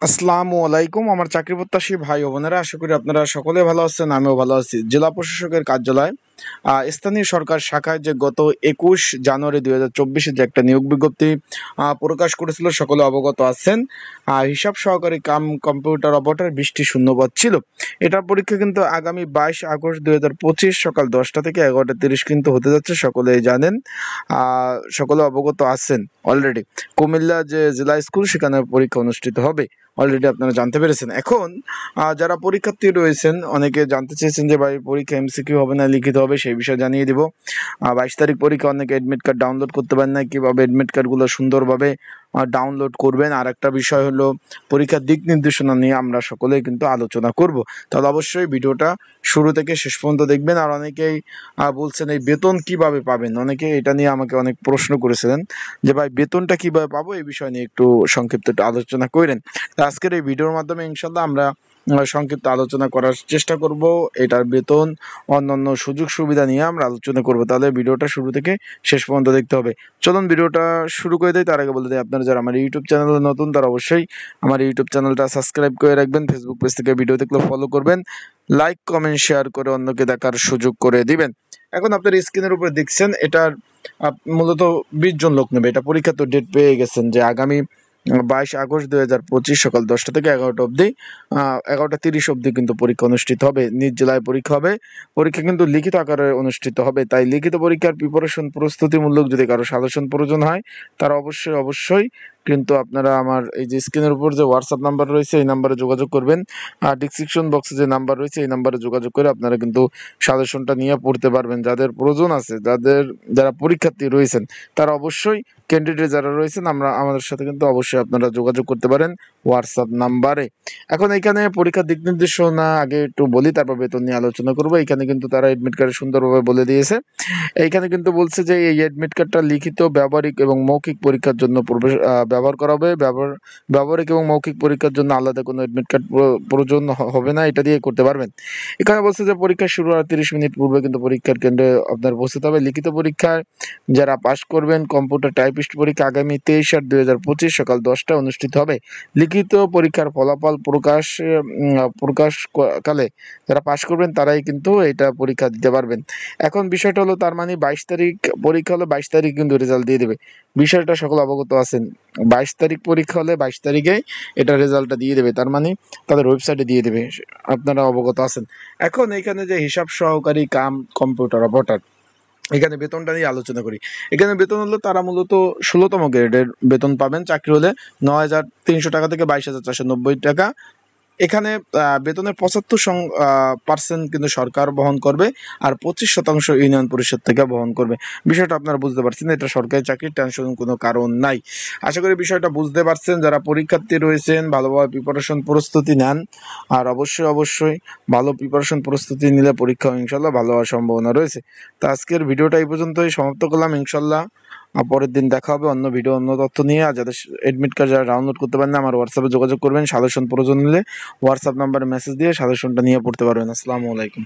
আসসালামু আলাইকুম আমার চাকরি প্রত্যাশী ভাই ও বোনেরা, আশা করি আপনারা সকলে ভালো আছেন। আমিও ভালো আছি। জেলা প্রশাসকের কার্যালয় স্থানীয় সরকার শাখায় যে গত 21 জানুয়ারি 2024 যে একটা নিয়োগ বিজ্ঞপ্তি প্রকাশ করেছিল, সকলে অবগত আছেন। হিসাব সহকারী কাম কম্পিউটার অপারেটর 20টি শূন্যপদ ছিল। এটার পরীক্ষা কিন্তু আগামী 22 আগস্ট 2025 সকাল 10টা থেকে 11টা 30 কিন্তু হতে যাচ্ছে, সকলেই জানেন। সকলে অবগত আছেন অলরেডি। কুমিল্লা যে জেলা স্কুল, সেখানে পরীক্ষা অনুষ্ঠিত হবে, অলরেডি আপনারা জানতে পেরেছেন। এখন যারা পরীক্ষার্থী রয়েছেন, অনেকে জানতে চেয়েছেন যে ভাই পরীক্ষা এমসিকিউ হবে না লিখিত হবে, সেই বিষয়ে জানিয়ে দিব। 22 তারিখ পরীক্ষা, অনেকে এডমিট কার্ড ডাউনলোড করতে পারেন না, কিভাবে এডমিট কার্ডগুলো সুন্দরভাবে ডাউনলোড করবেন। আর একটা বিষয় হলো পরীক্ষার দিক নির্দেশনা নিয়ে আমরা সকলেই কিন্তু আলোচনা করব। তাহলে অবশ্যই ভিডিওটা শুরু থেকে শেষ পর্যন্ত দেখবেন। আর অনেকেই বলছেন এই বেতন কিভাবে পাবেন, অনেকে এটা নিয়ে আমাকে অনেক প্রশ্ন করেছিলেন যে ভাই বেতনটা কিভাবে পাবো, এই বিষয় নিয়ে একটু সংক্ষিপ্ত একটু আলোচনা করেন। আজকের এই ভিডিওর মাধ্যমে ইনশাল্লাহ আমরা সংক্ষিপ্ত আলোচনা করার চেষ্টা করব। এটার বেতন, অন্যান্য সুযোগ সুবিধা নিয়ে আমরা আলোচনা করব। তাহলে ভিডিওটা শুরু থেকে শেষ পর্যন্ত দেখতে হবে। চলুন ভিডিওটা শুরু করে দিই। তার আগে বলে দিই, আপনারা যারা আমার ইউটিউব চ্যানেলে নতুন, তারা অবশ্যই আমার ইউটিউব চ্যানেলটা সাবস্ক্রাইব করে রাখবেন। ফেসবুক পেজ থেকে ভিডিও দেখলে ফলো করবেন, লাইক কমেন্ট শেয়ার করে অন্যকে দেখার সুযোগ করে দিবেন। এখন আপনার স্ক্রিনের উপরে দেখছেন, এটার মূলত 20 জন লোক নেবে। এটা পরীক্ষা তো ডেট পেয়ে গেছেন যে আগামী 22 আগস্ট 2025 সকাল 10টা থেকে 11টা অবধি, 11টা 30 অবধি কিন্তু পরীক্ষা অনুষ্ঠিত হবে। নিজ জেলায় পরীক্ষা হবে। পরীক্ষা কিন্তু লিখিত আকারে অনুষ্ঠিত হবে। তাই লিখিত পরীক্ষার প্রিপারেশন প্রস্তুতিমূলক যদি কারো সাজেশন প্রয়োজন হয়, তারা অবশ্যই কিন্তু আপনারা আমার এই যে স্ক্রিনের উপর যে হোয়াটসঅ্যাপ নাম্বার রয়েছে, এই নাম্বারে যোগাযোগ করবেন। আর ডিসক্রিপশন বক্সে যে নাম্বার রয়েছে, এই নাম্বারে যোগাযোগ করে আপনারা কিন্তু সাজেশনটা নিয়ে পড়তে পারবেন। যাদের প্রয়োজন আছে, যারা পরীক্ষার্থী রয়েছেন, তারা অবশ্যই, ক্যান্ডিডেট যারা রয়েছেন, আমাদের সাথে কিন্তু অবশ্যই আপনারা যোগাযোগ করতে পারেন হোয়াটসঅ্যাপ নাম্বারে। এখন এখানে পরীক্ষার দিক নির্দেশনা আগে একটু বলি, তারপর বেতন নিয়ে আলোচনা করবো। এখানে কিন্তু তারা এডমিট কার্ড সুন্দরভাবে বলে দিয়েছে। এইখানে কিন্তু বলছে যে এই এডমিট কার্ডটা লিখিত, ব্যবহারিক এবং মৌখিক পরীক্ষার জন্য ব্যবহার করা হবে। ব্যবহারিক এবং মৌখিক পরীক্ষার জন্য আলাদা কোনো এডমিট কার্ড প্রয়োজন হবে না, এটা দিয়ে করতে পারবেন। এখানে বলছে যে পরীক্ষা শুরু হওয়ার 30 মিনিট পূর্বে কিন্তু পরীক্ষার কেন্দ্রে আপনার উপস্থিত হবে। লিখিত পরীক্ষায় যারা পাশ করবেন, কম্পিউটার টাইপিস্ট পরীক্ষা আগামী 23/8/2025 সকাল 10টায় অনুষ্ঠিত হবে। লিখিত পরীক্ষার ফলাফল প্রকাশকালে যারা পাশ করবেন, তারাই কিন্তু এটা পরীক্ষা দিতে পারবেন। এখন বিষয়টা হলো, তার মানে 22 তারিখ পরীক্ষা হলে 22 তারিখ কিন্তু রেজাল্ট দিয়ে দেবে। বিষয়টা সকল অবগত আছেন। 22 তারিখ পরীক্ষা হলে 22 তারিখে এটা রেজাল্টটা দিয়ে দেবে, তার মানে তাদের ওয়েবসাইটে দিয়ে দেবে। আপনারা অবগত আছেন। এখন এখানে যে হিসাব সহকারী কাম কম্পিউটার অপারেটর, এখানে বেতনটা নিয়ে আলোচনা করি। এখানে বেতন হলো, তারা মূলত 16তম গ্রেডের বেতন পাবেন। চাকরি হলে 9,300 টাকা থেকে 22,490 টাকা। এখানে বেতনের 75% কিন্তু সরকার বহন করবে, আর 25% ইউনিয়ন পরিষদ থেকে বহন করবে। বিষয়টা আপনারা বুঝতে পারছেন, এটা সরকারি চাকরির টেনশন কোনো কারণ নাই। আশা করি বিষয়টা বুঝতে পারছেন। যারা পরীক্ষার্থী রয়েছেন, ভালোভাবে প্রিপারেশন প্রস্তুতি নেন। আর অবশ্যই ভালো প্রিপারেশন প্রস্তুতি নিলে পরীক্ষা ইনশাল্লাহ ভালো হওয়ার সম্ভাবনা রয়েছে। তো আজকের ভিডিওটা এই পর্যন্তই সমাপ্ত করলাম। ইনশাল্লাহ পরের দিন দেখা হবে অন্য ভিডিও, অন্য তথ্য নিয়ে। আর যাদের এডমিট কার্ড যারা ডাউনলোড করতে পারেন না, আমার হোয়াটসঅ্যাপে যোগাযোগ করবেন। সাজেশন প্রয়োজন নিলে হোয়াটসঅ্যাপ নাম্বারে মেসেজ দিয়ে সাজেশনটা নিয়ে পড়তে পারবেন। আসসালামু আলাইকুম।